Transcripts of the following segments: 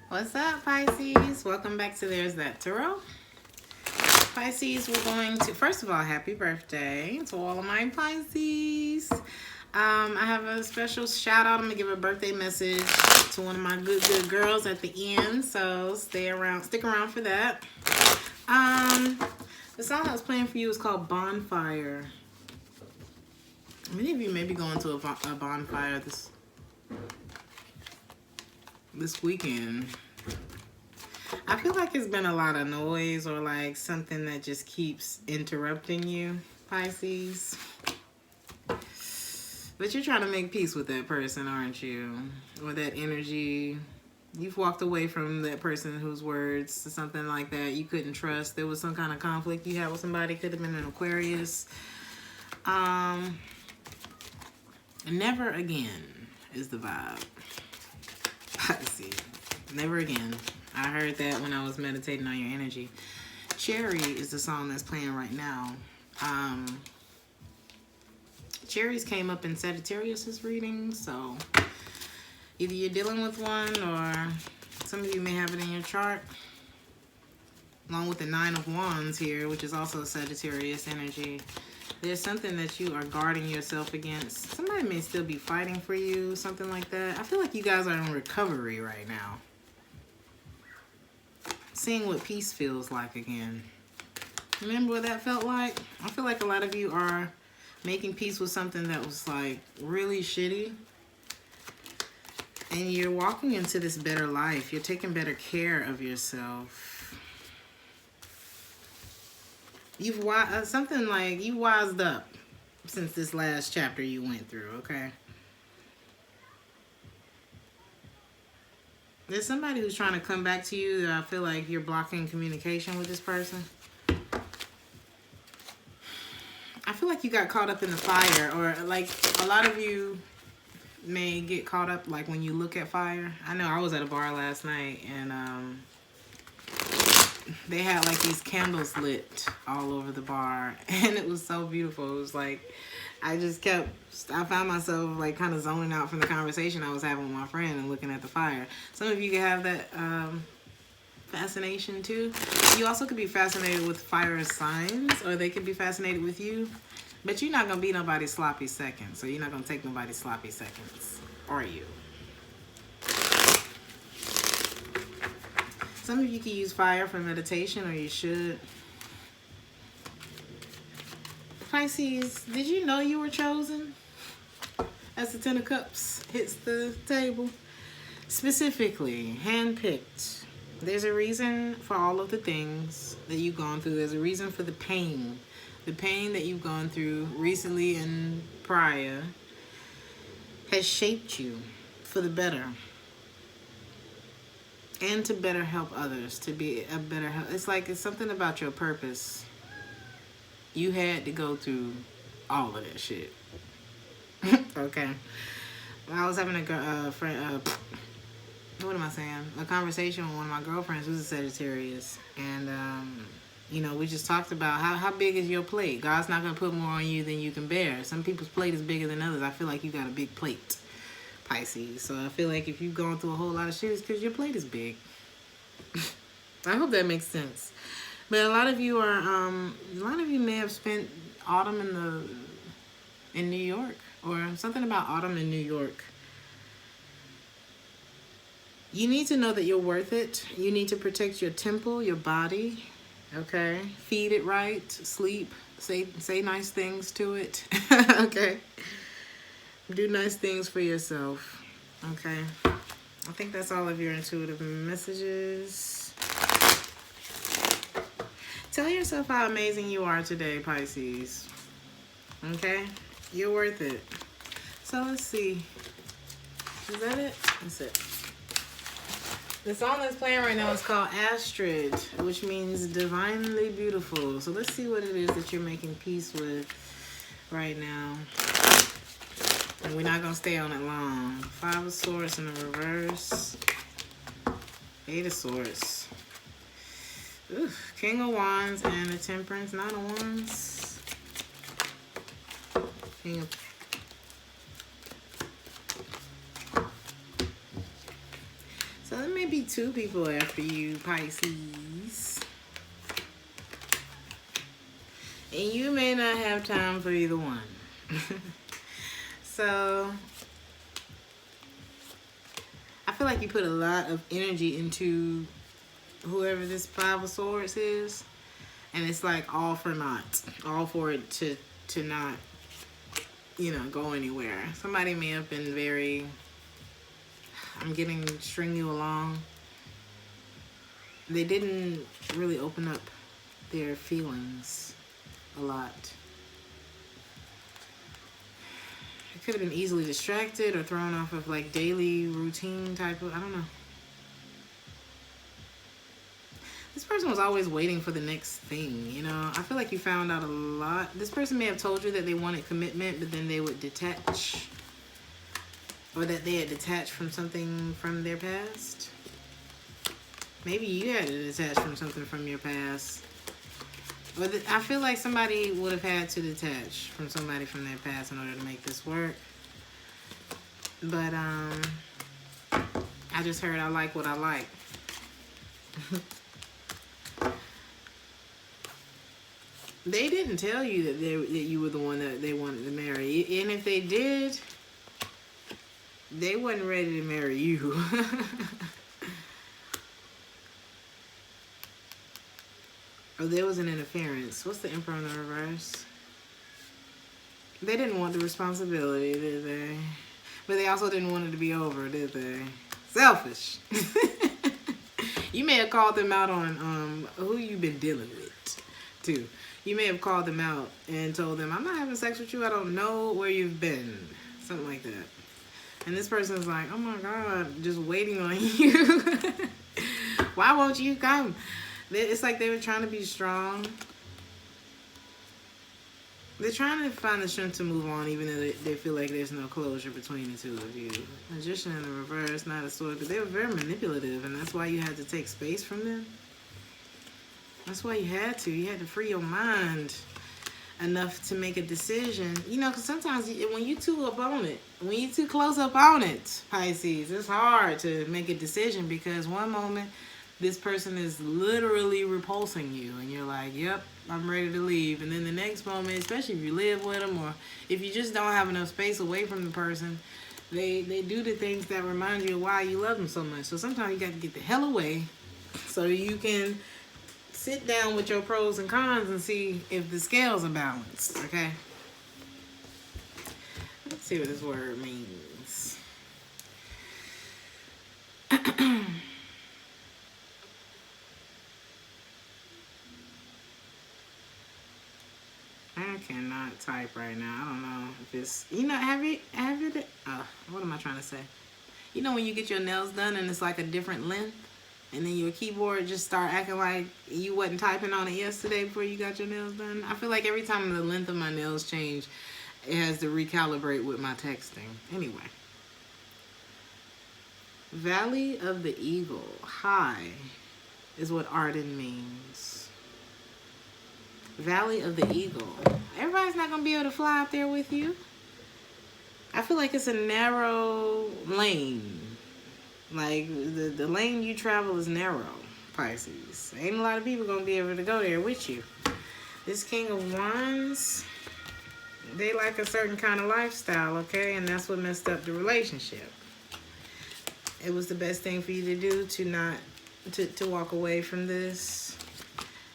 What's up, Pisces? Welcome back to Theresthattarot. Pisces, we're going to, first of all, happy birthday to all of my Pisces. I have a special shout out. I'm going to give a birthday message to one of my good girls at the end. So stick around for that. The song I was playing for you is called Bonfire. Many of you may be going to a bonfire this weekend. I feel like it's been a lot of noise or like something that just keeps interrupting you, Pisces. But you're trying to make peace with that person, aren't you? Or that energy. You've walked away from that person whose words or something like that you couldn't trust. There was some kind of conflict you had with somebody. Could have been an Aquarius. Never again is the vibe. Pisces. Never again. I heard that when I was meditating on your energy. Cherry is the song that's playing right now. Cherries came up in Sagittarius' reading, so either you're dealing with one or some of you may have it in your chart. Along with the Nine of Wands here, which is also Sagittarius energy. There's something that you are guarding yourself against. Somebody may still be fighting for you, something like that. I feel like you guys are in recovery right now. Seeing what peace feels like again. Remember what that felt like? I feel like a lot of you are making peace with something that was like really shitty. And you're walking into this better life. You're taking better care of yourself. You've something like you wised up since this last chapter you went through, okay? There's somebody who's trying to come back to you that I feel like you're blocking communication with this person. I feel like you got caught up in the fire, or like a lot of you may get caught up like when you look at fire. I know I was at a bar last night and they had like these candles lit all over the bar and it was so beautiful. It was like I found myself like kind of zoning out from the conversation I was having with my friend and looking at the fire. Some of you can have that fascination too. You also could be fascinated with fire signs, or they could be fascinated with you. But you're not going to be nobody's sloppy second. So you're not going to take nobody's sloppy seconds. Are you? Some of you can use fire for meditation, or you should. Pisces, did you know you were chosen? As the Ten of Cups hits the table. Specifically, handpicked. There's a reason for all of the things that you've gone through. There's a reason for the pain. The pain that you've gone through recently and prior has shaped you for the better. And to better help others, to be a better help. It's like it's something about your purpose. You had to go through all of that shit. Okay. I was having a what am I saying? A conversation with one of my girlfriends who's a Sagittarius. And, you know, we just talked about how big is your plate? God's not going to put more on you than you can bear. Some people's plate is bigger than others. I feel like you got a big plate, Pisces. So I feel like if you've gone through a whole lot of shit, it's because your plate is big. I hope that makes sense. But a lot of you may have spent autumn in New York, or something about autumn in New York. You need to know that you're worth it. You need to protect your temple, your body, okay? Feed it right, sleep, say nice things to it, okay? Do nice things for yourself, okay? I think that's all of your intuitive messages. Tell yourself how amazing you are today, Pisces, okay? You're worth it. So let's see. Is that it? That's it. The song that's playing right now is called Astrid, which means divinely beautiful. So let's see what it is that you're making peace with right now. And we're not going to stay on it long. Five of Swords in the reverse. Eight of Swords. Ooh, King of Wands and the Temperance. Nine of Wands. King of... So there may be 2 people after you, Pisces. And you may not have time for either one. So I feel like you put a lot of energy into whoever this 5 of Swords is. And it's like all for naught. All for it to not, you know, go anywhere. Somebody may have been very, I'm getting string you along. They didn't really open up their feelings a lot. It could have been easily distracted or thrown off of like daily routine type of, I don't know. This person was always waiting for the next thing, you know. I feel like you found out a lot. This person may have told you that they wanted commitment, but then they would detach. Or that they had detached from something from their past. Maybe you had to detach from something from your past. Or I feel like somebody would have had to detach from somebody from their past in order to make this work. But I just heard I like what I like. They didn't tell you that you were the one that they wanted to marry. And if they did, they wasn't ready to marry you. Oh, there was an interference. What's the Emperor in the reverse? They didn't want the responsibility, did they? But they also didn't want it to be over, did they? Selfish. You may have called them out on who you've been dealing with, too. You may have called them out and told them, I'm not having sex with you. I don't know where you've been. Something like that. And this person's like, oh my God, just waiting on you. Why won't you come? It's like they were trying to be strong. They're trying to find the strength to move on, even though they feel like there's no closure between the 2 of you. Magician in the reverse, Knight of Swords, but they were very manipulative, and that's why you had to take space from them. That's why you had to. You had to free your mind enough to make a decision. You know, because sometimes when you too up on it, when you too close up on it, Pisces, it's hard to make a decision because one moment this person is literally repulsing you and you're like, yep, I'm ready to leave. And then the next moment, especially if you live with them or if you just don't have enough space away from the person, they do the things that remind you of why you love them so much. So sometimes you got to get the hell away so you can sit down with your pros and cons and see if the scales are balanced, okay? Let's see what this word means. I cannot type right now. I don't know if it's, you know, what am I trying to say? You know when you get your nails done and it's like a different length? And then your keyboard just start acting like you wasn't typing on it yesterday before you got your nails done. I feel like every time the length of my nails change, it has to recalibrate with my texting. Anyway. Valley of the Eagle. High is what Arden means. Valley of the Eagle. Everybody's not going to be able to fly out there with you. I feel like it's a narrow lane. Like, the lane you travel is narrow, Pisces. Ain't a lot of people going to be able to go there with you. This King of Wands, they like a certain kind of lifestyle, okay? And that's what messed up the relationship. It was the best thing for you to do to walk away from this.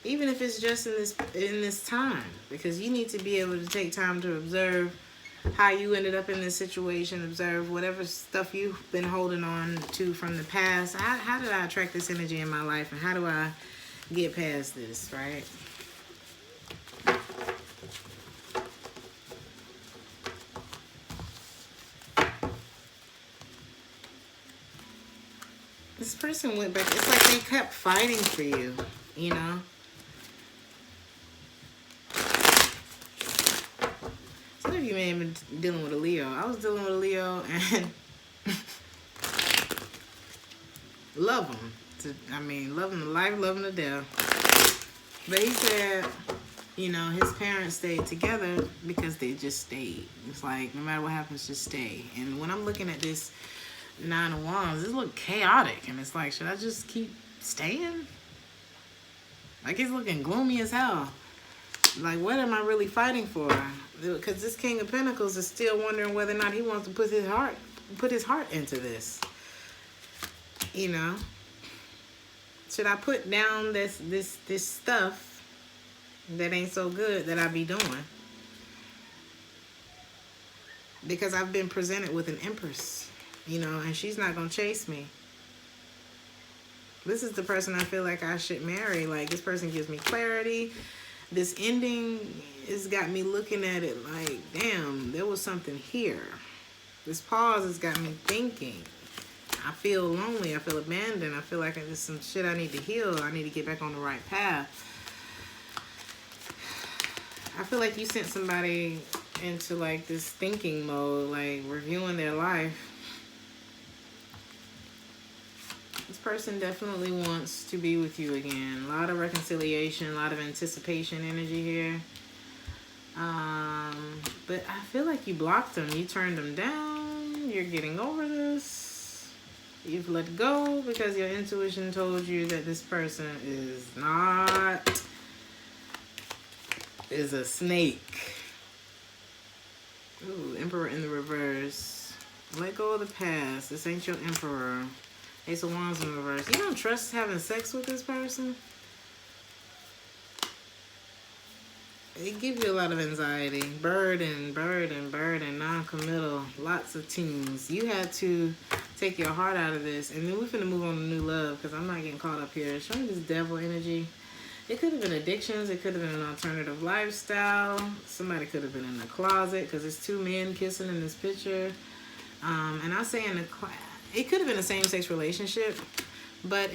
Even if it's just in this time. Because you need to be able to take time to observe how you ended up in this situation, observe whatever stuff you've been holding on to from the past. How did I attract this energy in my life, and how do I get past this, right? This person went back. It's like they kept fighting for you, you know? You may have been dealing with a Leo. I was dealing with a Leo and love him. Love him to life, love him to death. But he said, you know, his parents stayed together because they just stayed. It's like, no matter what happens, just stay. And when I'm looking at this Nine of Wands. This look chaotic, and it's like, should I just keep staying? Like, it's looking gloomy as hell. Like, what am I really fighting for? Because this King of Pentacles is still wondering whether or not he wants to put his heart into this. You know, should I put down this stuff that ain't so good that I be doing? Because I've been presented with an Empress, you know, and she's not gonna chase me. This is the person I feel like I should marry. Like, this person gives me clarity. This ending has got me looking at it like, damn, there was something here. This pause has got me thinking. I feel lonely. I feel abandoned. I feel like there's some shit I need to heal. I need to get back on the right path. I feel like you sent somebody into like this thinking mode, like reviewing their life. This person definitely wants to be with you again. A lot of reconciliation, a lot of anticipation energy here. But I feel like you blocked them. You turned them down. You're getting over this. You've let go because your intuition told you that this person is a snake. Ooh, Emperor in the reverse. Let go of the past. This ain't your Emperor. Ace of Wands in reverse. You don't trust having sex with this person? It gives you a lot of anxiety. Burden, non-committal. Lots of teens. You had to take your heart out of this. And then we're finna move on to new love because I'm not getting caught up here. Show me this devil energy. It could have been addictions. It could have been an alternative lifestyle. Somebody could have been in the closet because it's two men kissing in this picture. And I say in the it could have been a same-sex relationship, but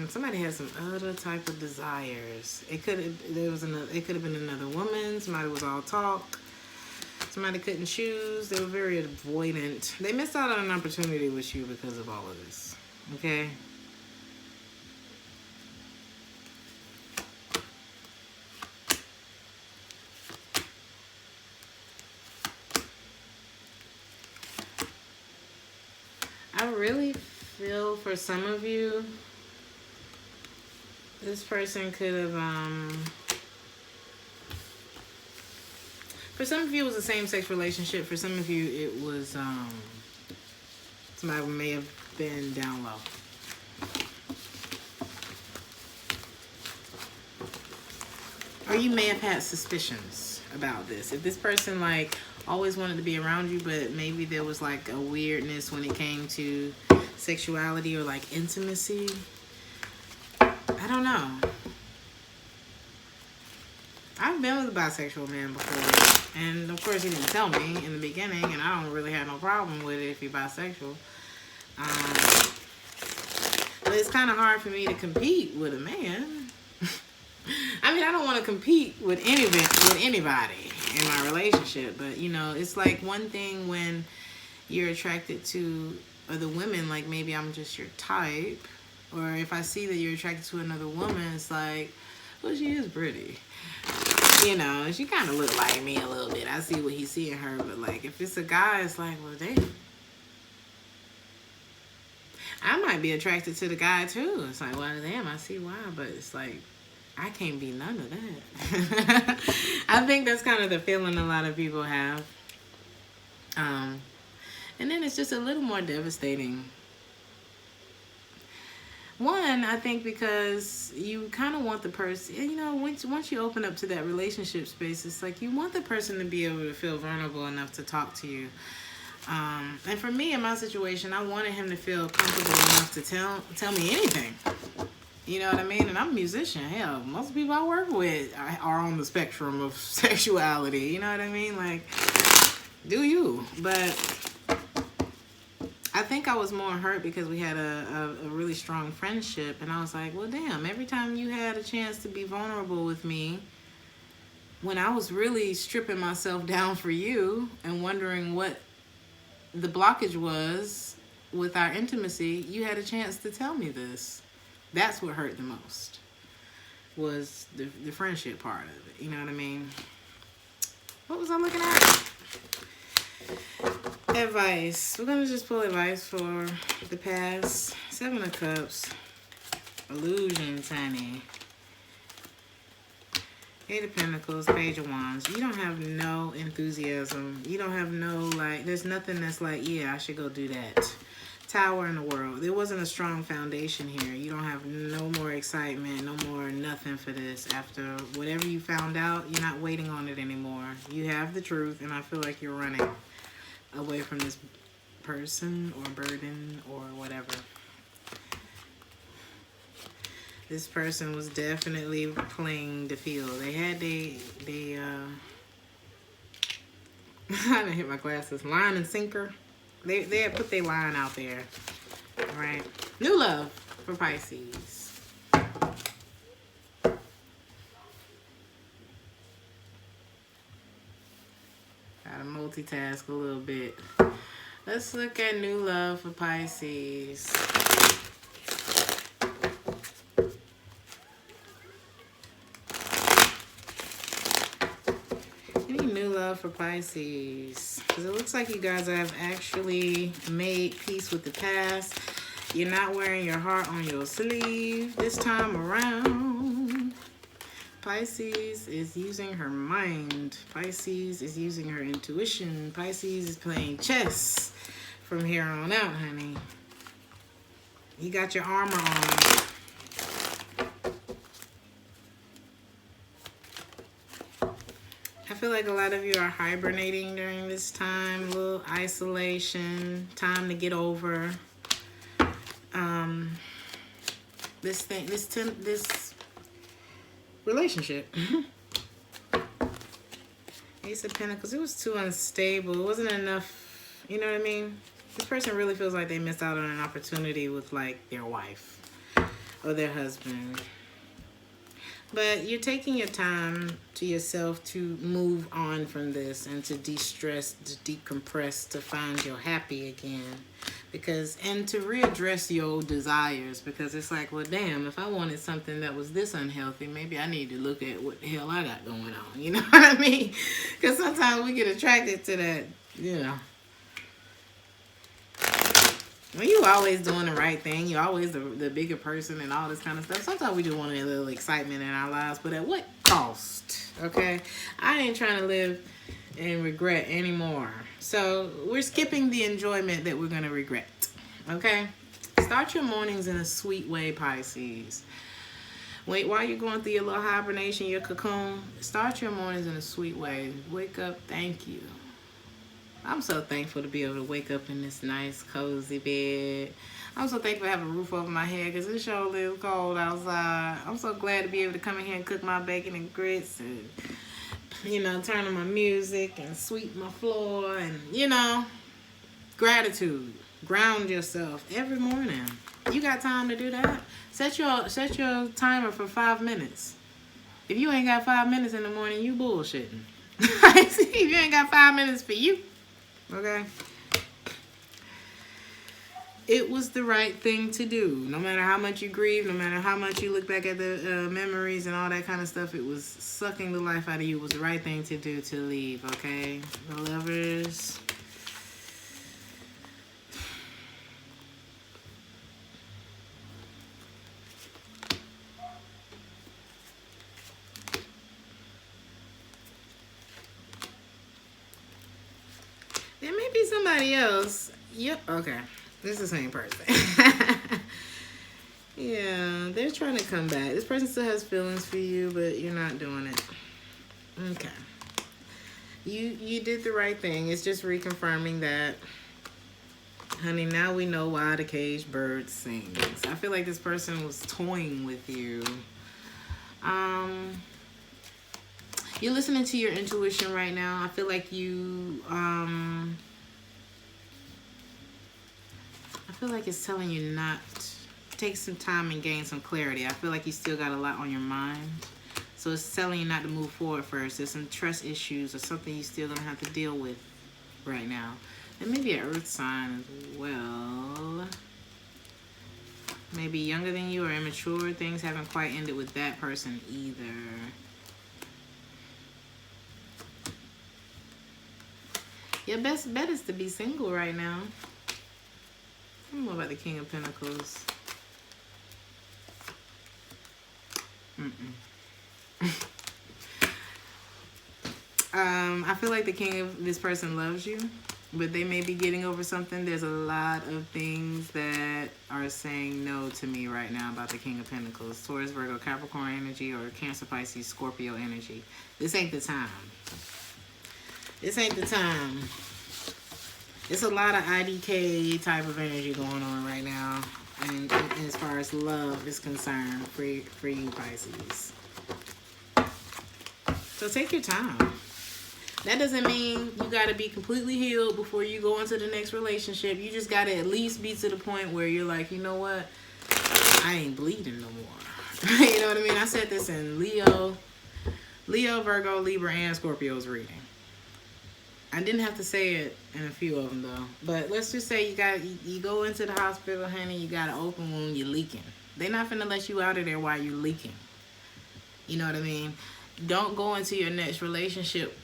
somebody had some other type of desires. It could have been another woman. Somebody was all talk. Somebody couldn't choose. They were very avoidant. They missed out on an opportunity with you because of all of this. Okay. I really feel for some of you, this person could have, for some of you it was a same-sex relationship. For some of you it was, somebody may have been down low. Or you may have had suspicions about this. If this person, like, always wanted to be around you, but maybe there was like a weirdness when it came to sexuality or like intimacy. I don't know. I've been with a bisexual man before, and of course he didn't tell me in the beginning, and I don't really have no problem with it if you're bisexual. But it's kind of hard for me to compete with a man. I mean, I don't want to compete with anybody in my relationship, but you know, it's like one thing when you're attracted to other women, like maybe I'm just your type, or if I see that you're attracted to another woman, it's like, well, she is pretty, you know, she kind of look like me a little bit. I see what he see in her, but like if it's a guy, it's like, well, damn, I might be attracted to the guy too. It's like, well, damn, I see why, but it's like, I can't be none of that. I think that's kind of the feeling a lot of people have. And then it's just a little more devastating. One, I think because you kind of want the person, you know, once you open up to that relationship space, it's like you want the person to be able to feel vulnerable enough to talk to you. And for me, in my situation, I wanted him to feel comfortable enough to tell me anything. You know what I mean? And I'm a musician. Hell, most people I work with are on the spectrum of sexuality. You know what I mean? Like, do you? But I think I was more hurt because we had a really strong friendship. And I was like, well, damn, every time you had a chance to be vulnerable with me, when I was really stripping myself down for you and wondering what the blockage was with our intimacy, you had a chance to tell me this. That's what hurt the most, was the friendship part of it. You know what I mean? What was I looking at? Advice. We're going to just pull advice for the past. 7 of Cups. Illusions, honey. 8 of Pentacles, Page of Wands. You don't have no enthusiasm. You don't have no, like, there's nothing that's like, yeah, I should go do that. Tower in the World. There wasn't a strong foundation here. You don't have no more excitement, no more nothing for this. After whatever you found out, you're not waiting on it anymore. You have the truth, and I feel like you're running away from this person or burden or whatever. This person was definitely playing the field. They had I didn't hit my glasses. Line and sinker. They had put their line out there. All right. New love for Pisces. Gotta multitask a little bit. Let's look at new love for Pisces. For Pisces, because it looks like you guys have actually made peace with the past. You're not wearing your heart on your sleeve this time around. Pisces is using her mind. Pisces is using her intuition. Pisces is playing chess from here on out, honey. You got your armor on. I feel like a lot of you are hibernating during this time, a little isolation, time to get over this relationship. Ace of Pentacles, it was too unstable. It wasn't enough, you know what I mean? This person really feels like they missed out on an opportunity with like their wife or their husband. But you're taking your time to yourself to move on from this and to de-stress, to decompress, to find your happy again. And to readdress your old desires. Because it's like, well, damn, if I wanted something that was this unhealthy, maybe I need to look at what the hell I got going on. You know what I mean? Because sometimes we get attracted to that, you know. When you always doing the right thing, you're always the bigger person and all this kind of stuff. Sometimes we just want a little excitement in our lives, but at what cost? Okay? I ain't trying to live in regret anymore. So we're skipping the enjoyment that we're going to regret. Okay? Start your mornings in a sweet way, Pisces. Wait, while you're going through your little hibernation, your cocoon, start your mornings in a sweet way. Wake up, thank you. I'm so thankful to be able to wake up in this nice, cozy bed. I'm so thankful to have a roof over my head because it sure is cold outside. I'm so glad to be able to come in here and cook my bacon and grits and, you know, turn on my music and sweep my floor and, you know, gratitude. Ground yourself every morning. You got time to do that? Set your timer for 5 minutes. If you ain't got 5 minutes in the morning, you bullshitting. If you ain't got 5 minutes for you. Okay? It was the right thing to do. No matter how much you grieve, no matter how much you look back at the memories and all that kind of stuff, it was sucking the life out of you. It was the right thing to do to leave, okay? The Lovers. There may be somebody else. Yep, okay. This is the same person. Yeah, they're trying to come back. This person still has feelings for you, but you're not doing it. Okay. You did the right thing. It's just reconfirming that, honey, now we know why the caged bird sings. I feel like this person was toying with you. You're listening to your intuition right now. I feel like you, I feel like it's telling you not take some time and gain some clarity. I feel like you still got a lot on your mind. So it's telling you not to move forward first. There's some trust issues or something you still gonna have to deal with right now. And maybe an earth sign as well. Maybe younger than you or immature. Things haven't quite ended with that person either. Your best bet is to be single right now. I don't know about the King of Pentacles. I feel like the king of this person loves you, but they may be getting over something. There's a lot of things that are saying no to me right now about the King of Pentacles. Taurus, Virgo, Capricorn energy, or Cancer, Pisces, Scorpio energy. This ain't the time. This ain't the time. It's a lot of IDK type of energy going on right now. And as far as love is concerned for you, Pisces. So take your time. That doesn't mean you got to be completely healed before you go into the next relationship. You just got to at least be to the point where you're like, you know what? I ain't bleeding no more. You know what I mean? I said this in Leo, Virgo, Libra, and Scorpio's reading. I didn't have to say it in a few of them, though. But let's just say you go into the hospital, honey, you got an open wound, you're leaking. They're not finna let you out of there while you're leaking. You know what I mean? Don't go into your next relationship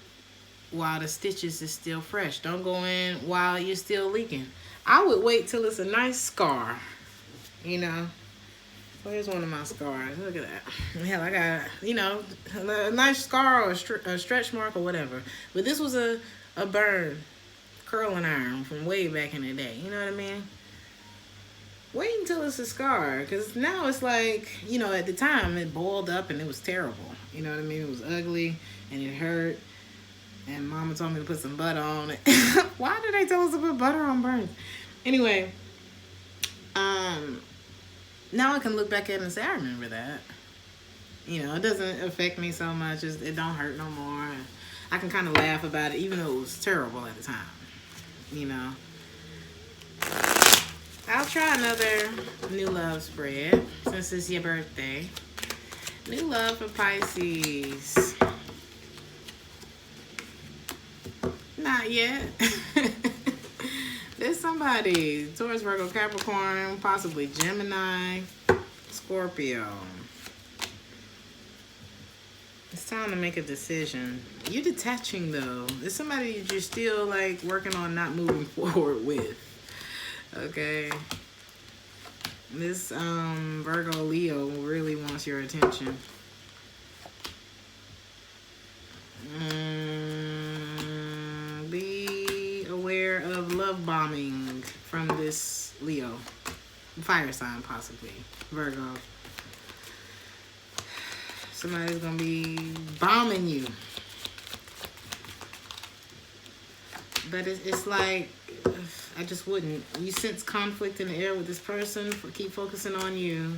while the stitches is still fresh. Don't go in while you're still leaking. I would wait till it's a nice scar, you know. Well, here's one of my scars. Look at that. Hell, I got, you know, a nice scar or a stretch mark or whatever. But this was a burn, curling iron from way back in the day. You know what I mean? Wait until it's a scar. Because now it's like, you know, at the time it boiled up and it was terrible. You know what I mean? It was ugly and it hurt. And mama told me to put some butter on it. Why did they tell us to put butter on burns? Anyway, now I can look back at it and say, I remember that. You know, it doesn't affect me so much. It don't hurt no more. I can kind of laugh about it, even though it was terrible at the time. You know. I'll try another new love spread since it's your birthday. New love for Pisces. Not yet. There's somebody. Taurus, Virgo, Capricorn, possibly Gemini, Scorpio. It's time to make a decision. You're detaching, though. There's somebody that you're still, like, working on not moving forward with. Okay? This Virgo Leo really wants your attention. Be aware of love bombing from this Leo. Fire sign, possibly. Virgo. Somebody's going to be bombing you. But it's like, I just wouldn't. You sense conflict in the air with this person. Keep focusing on you.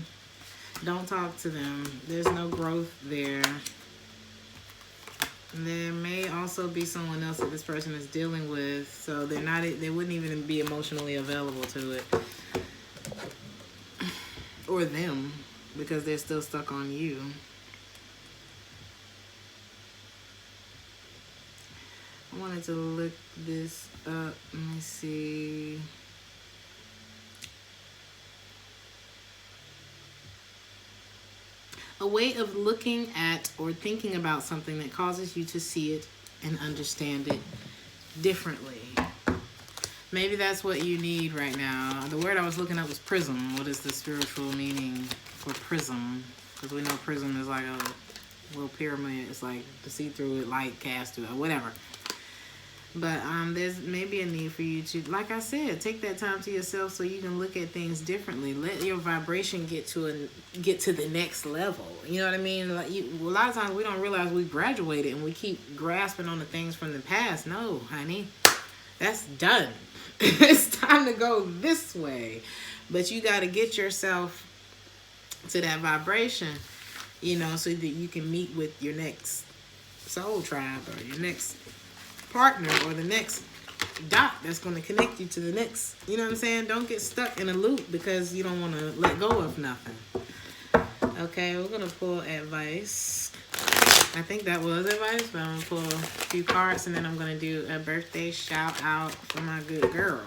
Don't talk to them. There's no growth there. There may also be someone else that this person is dealing with, so they wouldn't even be emotionally available to it. Or them, because they're still stuck on you. I wanted to look this up. Let me see. A way of looking at or thinking about something that causes you to see it and understand it differently. Maybe that's what you need right now. The word I was looking up was prism. What is the spiritual meaning for prism? Because we know prism is like a little pyramid. It's like to see through it, light cast through it, whatever. But there's maybe a need for you to, like I said, take that time to yourself so you can look at things differently. Let your vibration get to the next level. You know what I mean? Like a lot of times we don't realize we graduated and we keep grasping on the things from the past. No, honey, that's done. It's time to go this way. But you got to get yourself to that vibration, you know, so that you can meet with your next soul tribe or your next partner or the next dot that's going to connect you to the next. You know what I'm saying? Don't get stuck in a loop because you don't want to let go of nothing. Okay, we're going to pull advice. I think that was advice, but I'm going to pull a few cards and then I'm going to do a birthday shout out for my good girl.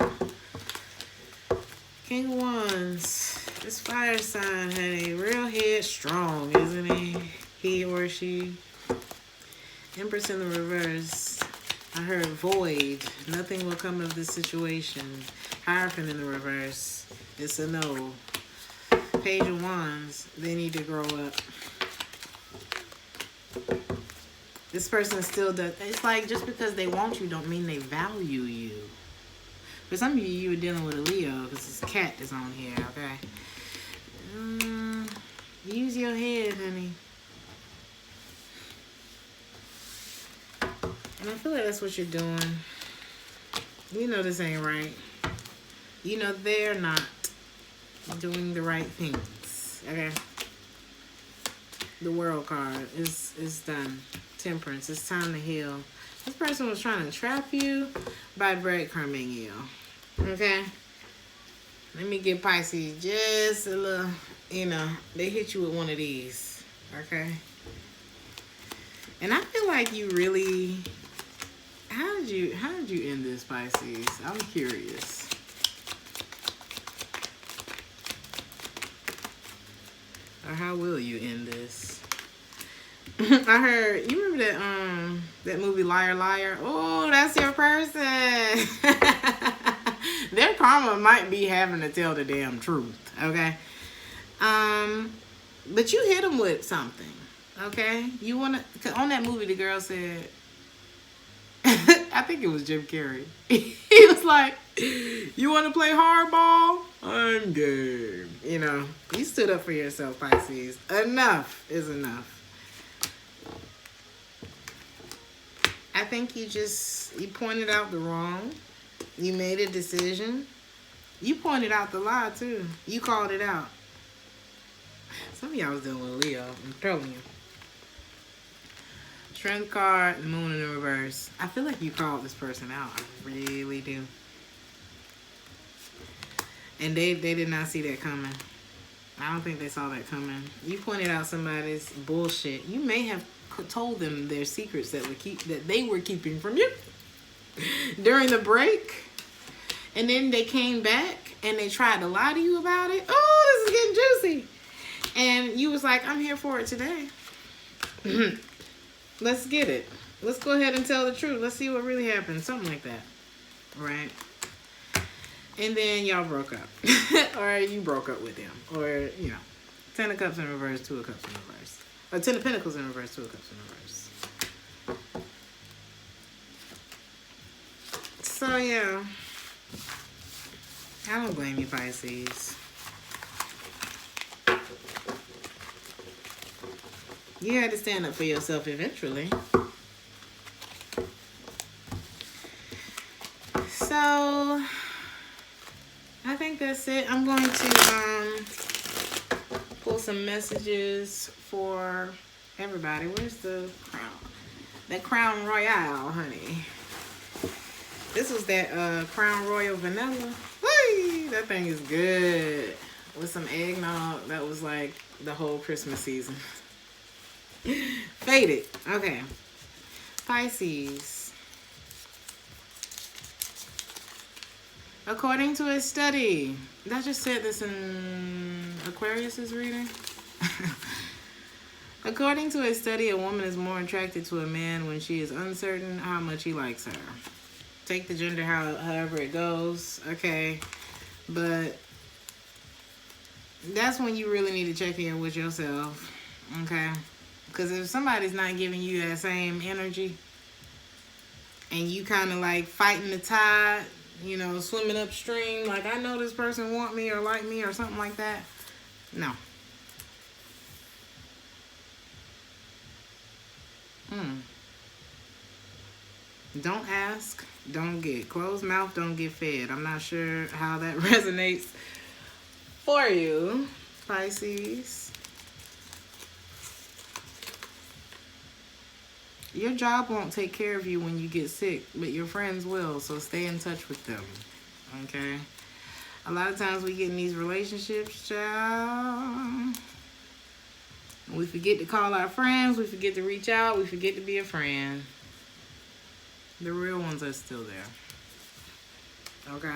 King of Wands. This fire sign, honey, real headstrong, isn't he? He or she. Empress in the reverse. I heard void. Nothing will come of this situation. Hierophant in the reverse. It's a no. Page of Wands. They need to grow up. This person still does. It's like just because they want you don't mean they value you. For some of you, you were dealing with a Leo because this cat is on here, okay? Use your head, honey. And I feel like that's what you're doing. You know this ain't right. You know they're not doing the right things, okay? The World card is done. Temperance. It's time to heal. This person was trying to trap you by breadcrumbing you. Okay? Let me get Pisces just a little, they hit you with one of these. Okay? And I feel like you really, how did you end this, Pisces? I'm curious. Or how will you end this? I heard, you remember that movie Liar Liar? Oh, that's your person. Their karma might be having to tell the damn truth, okay? But you hit them with something, okay? You want to, on that movie, the girl said, I think it was Jim Carrey. He was like, you want to play hardball? I'm game. You stood up for yourself, Pisces. Enough is enough. I think you pointed out the wrong. You made a decision. You pointed out the lie, too. You called it out. Some of y'all was dealing with Leo. I'm telling you. Strength card, the moon in the reverse. I feel like you called this person out. I really do. And they did not see that coming. I don't think they saw that coming. You pointed out somebody's bullshit. You may have told them their secrets that they were keeping from you during the break, and then they came back and they tried to lie to you about it. Oh, this is getting juicy. And you was like, I'm here for it today. Let's get it. Let's go ahead and tell the truth. Let's see what really happened. Something like that, right? And then y'all broke up. Or you broke up with them. Or, 10 of Cups in reverse, 2 of Cups in reverse. Or 10 of Pentacles in reverse, 2 of Cups in reverse. So, yeah. I don't blame you, Pisces. You had to stand up for yourself eventually. So, I think that's it. I'm going to pull some messages for everybody. Where's the crown? That Crown Royale, honey. This was that Crown Royal Vanilla. Whee! That thing is good. With some eggnog. That was like the whole Christmas season. Faded. Okay. Pisces. According to a study, I just said this in Aquarius's reading. According to a study, a woman is more attracted to a man when she is uncertain how much he likes her. Take the gender however it goes, okay? But that's when you really need to check in with yourself, okay? Because if somebody's not giving you that same energy and you kind of like fighting the tide, swimming upstream, like I know this person want me or like me or something like that, no. Don't ask, don't get. Closed mouth, don't get fed. I'm not sure how that resonates for you, Pisces. Your job won't take care of you when you get sick, but your friends will, so stay in touch with them, okay? A lot of times we get in these relationships, child. We forget to call our friends, we forget to reach out, we forget to be a friend. The real ones are still there, okay?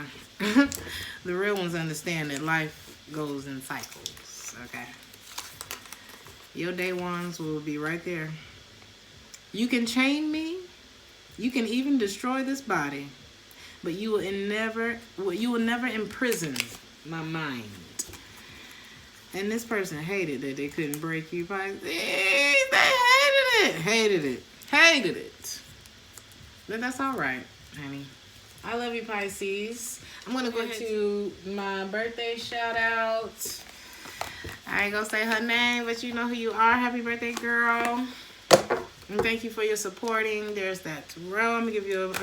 The real ones understand that life goes in cycles, okay? Your day ones will be right there. You can chain me, You can even destroy this body, but you will never imprison my mind. And this person hated that they couldn't break you, Pisces. They hated it. But that's all right, honey. I love you, Pisces. I'm gonna go to my birthday shout out. I ain't gonna say her name, but you know who you are. Happy birthday, girl. And thank you for your supporting. Theresthattarot. I'm gonna give you a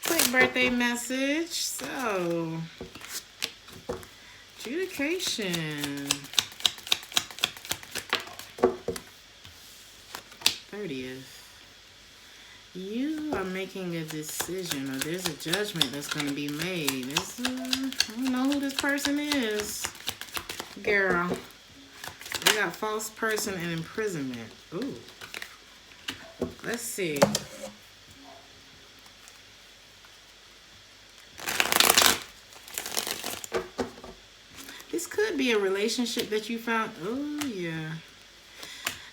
quick birthday message. So, adjudication. 30th. You are making a decision, or there's a judgment that's going to be made. I don't know who this person is. Girl. We got false person and imprisonment. Ooh. Let's see. This could be a relationship that you found. Oh, yeah.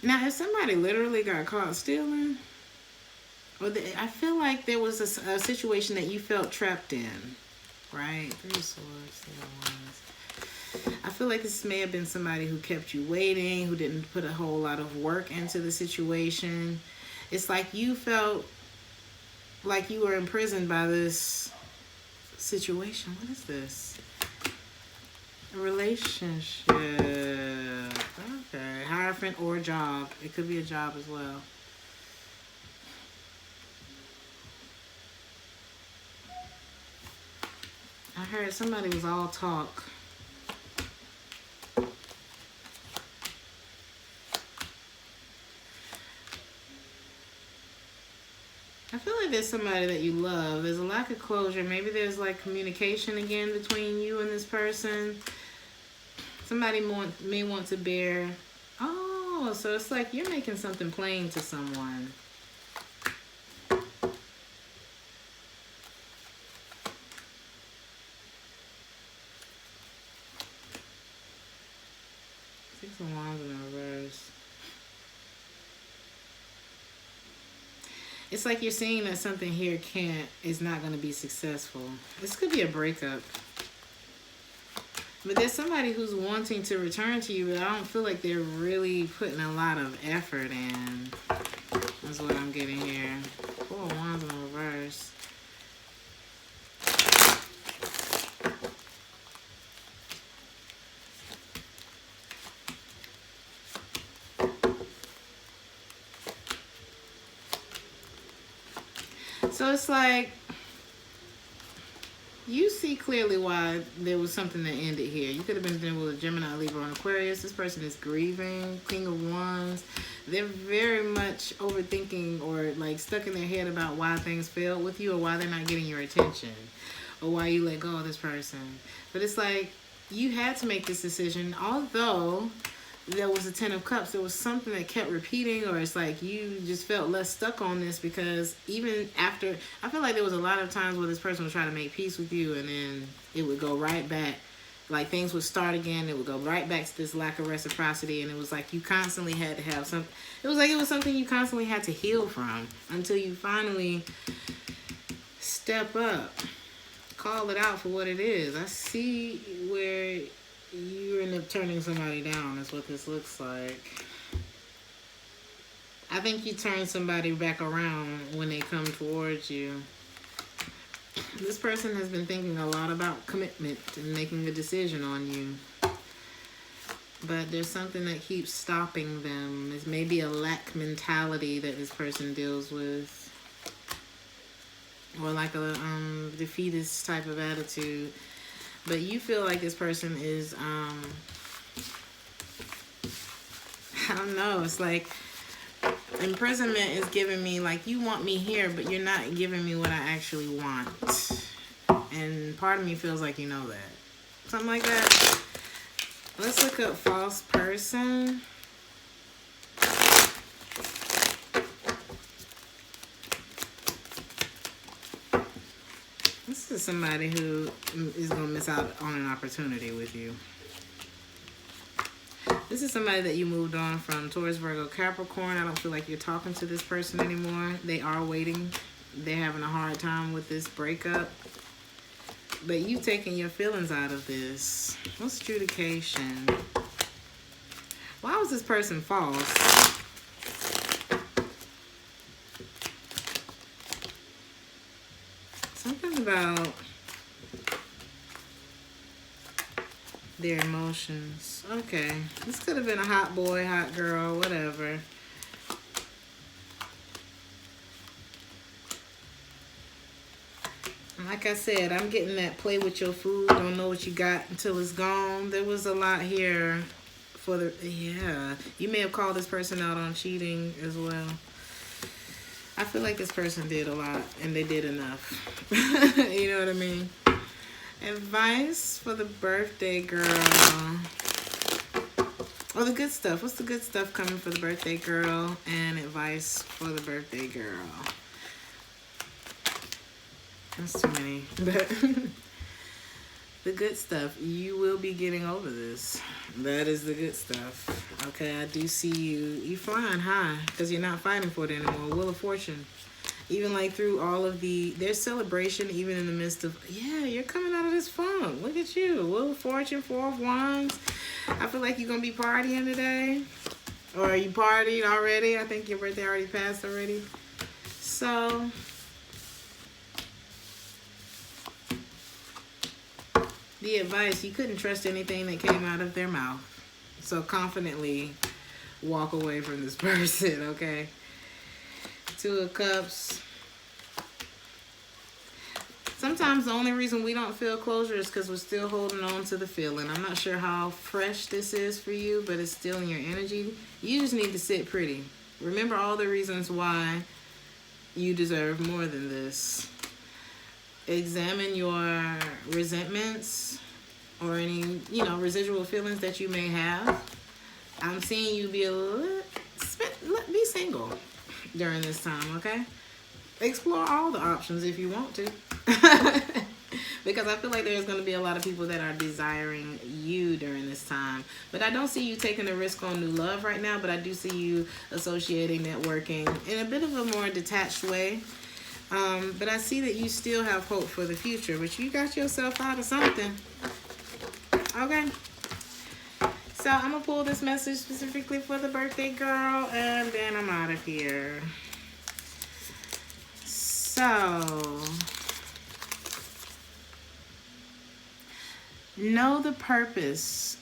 Now, if somebody literally got caught stealing, I feel like there was a situation that you felt trapped in, right? 3 of Swords, 3 of Wands. I feel like this may have been somebody who kept you waiting, who didn't put a whole lot of work into the situation. It's like you felt like you were imprisoned by this situation. What is this? A relationship. Okay. Hierophant or job. It could be a job as well. I heard somebody was all talk. I feel like there's somebody that you love. There's a lack of closure. Maybe there's like communication again between you and this person. Somebody may want to bear. Oh, so it's like you're making something plain to someone. Six of Wands in reverse. It's like you're seeing that something here is not going to be successful. This could be a breakup. But there's somebody who's wanting to return to you, but I don't feel like they're really putting a lot of effort in. That's what I'm getting here. 4 of Wands in reverse. So it's like you see clearly why there was something that ended here. You could have been dealing with a Gemini, Libra, and Aquarius. This person is grieving. King of Wands. They're very much overthinking or like stuck in their head about why things failed with you or why they're not getting your attention or why you let go of this person. But it's like you had to make this decision, although there was a 10 of Cups. There was something that kept repeating, or it's like you just felt less stuck on this because even after, I feel like there was a lot of times where this person would try to make peace with you and then it would go right back. Like things would start again. It would go right back to this lack of reciprocity. And it was like you constantly had to have something. It was like it was something you constantly had to heal from until you finally step up. Call it out for what it is. I see where you end up turning somebody down. That's what this looks like. I think you turn somebody back around when they come towards you. This person has been thinking a lot about commitment and making a decision on you. But there's something that keeps stopping them. It's maybe a lack mentality that this person deals with. Or like a defeatist type of attitude. But you feel like this person is, I don't know, it's like imprisonment is giving me, like, you want me here, but you're not giving me what I actually want. And part of me feels like you know that. Something like that. Let's look up false person. This is somebody who is going to miss out on an opportunity with you. This is somebody that you moved on from. Taurus, Virgo, Capricorn. I don't feel like you're talking to this person anymore. They are waiting. they're having a hard time with this breakup. But you taking your feelings out of this. What's adjudication? Why was this person false? Something about their emotions. Okay. This could have been a hot boy, hot girl, whatever. Like I said, I'm getting that play with your food. Don't know what you got until it's gone. There was a lot here for the... Yeah. You may have called this person out on cheating as well. I feel like this person did a lot and they did enough. You know what I mean? Advice for the birthday girl. Oh, the good stuff. What's the good stuff coming for the birthday girl? And advice for the birthday girl. That's too many. But the good stuff. You will be getting over this. That is the good stuff. Okay, I do see you. You flying high because you're not fighting for it anymore. Wheel of Fortune. Even like through all of there's celebration even in the midst of, yeah, you're coming out of this funk. Look at you. Wheel of Fortune, Four of Wands. I feel like you're going to be partying today. Or you partied already. I think your birthday already passed already. So... the advice, you couldn't trust anything that came out of their mouth. So confidently walk away from this person, okay? Two of Cups. Sometimes the only reason we don't feel closure is because we're still holding on to the feeling. I'm not sure how fresh this is for you, but it's still in your energy. You just need to sit pretty. Remember all the reasons why you deserve more than this. Examine your resentments or any, residual feelings that you may have. I'm seeing you be be single during this time, okay? Explore all the options if you want to. Because I feel like there's going to be a lot of people that are desiring you during this time. But I don't see you taking a risk on new love right now, but I do see you associating, networking in a bit of a more detached way. But I see that you still have hope for the future, but you got yourself out of something. Okay. So I'm going to pull this message specifically for the birthday girl, and then I'm out of here. So, know the purpose.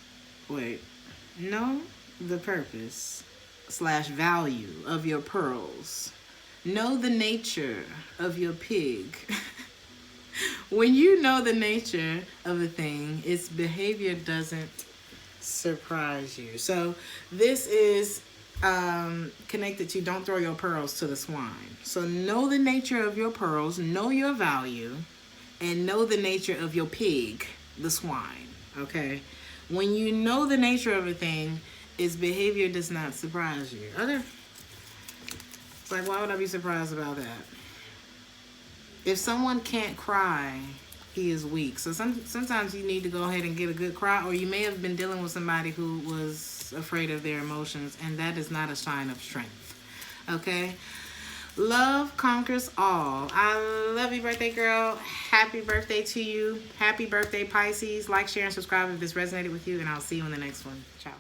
Know the purpose / value of your pearls. Know the nature of your pig. When you know the nature of a thing, its behavior doesn't surprise you. So this is connected to don't throw your pearls to the swine. So know the nature of your pearls, know your value, and know the nature of your pig, the swine. Okay? When you know the nature of a thing, its behavior does not surprise you. Okay? It's like, why would I be surprised about that? If someone can't cry, he is weak. So sometimes you need to go ahead and get a good cry, or you may have been dealing with somebody who was afraid of their emotions, and that is not a sign of strength. Okay? Love conquers all. I love you, birthday girl. Happy birthday to you. Happy birthday, Pisces. Like, share, and subscribe if this resonated with you, and I'll see you in the next one. Ciao.